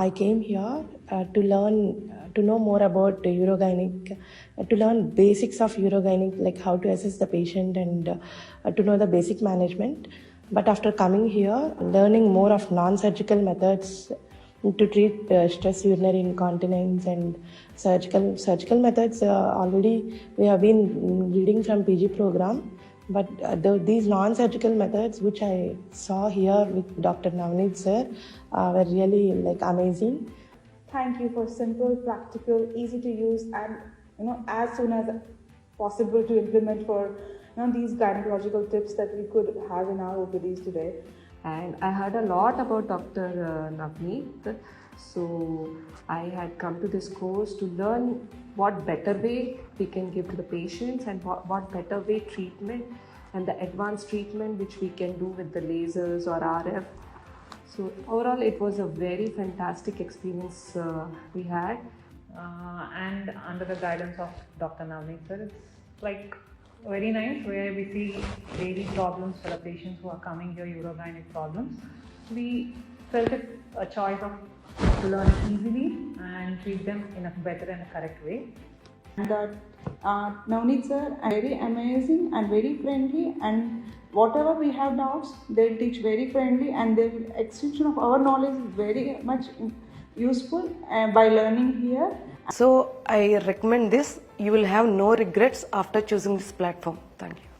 I came here to know more about urogynec, to learn basics of urogynec, like how to assess the patient and to know the basic management. But after coming here, learning more of non-surgical methods to treat stress urinary incontinence and surgical methods, already we have been reading from PG program. But these non-surgical methods which I saw here with Dr. Navneet sir were really amazing. Thank you for simple, practical, easy to use, and as soon as possible to implement for these gynecological tips that we could have in our OPDs today. And I heard a lot about Dr. Navneet, so I had come to this course to learn what better way we can give to the patients and what better way treatment and the advanced treatment which we can do with the lasers or RF. So overall it was a very fantastic experience we had. And under the guidance of Dr. Navneet sir, it's very nice where we see daily problems for the patients who are coming here, urogynec problems. We felt it a choice of to learn easily and treat them in a better and a correct way. And Navneet sir, very amazing and very friendly, and whatever we have doubts, they'll teach very friendly, and their extension of our knowledge is very much useful by learning here. So I recommend this. You will have no regrets after choosing this platform. Thank you.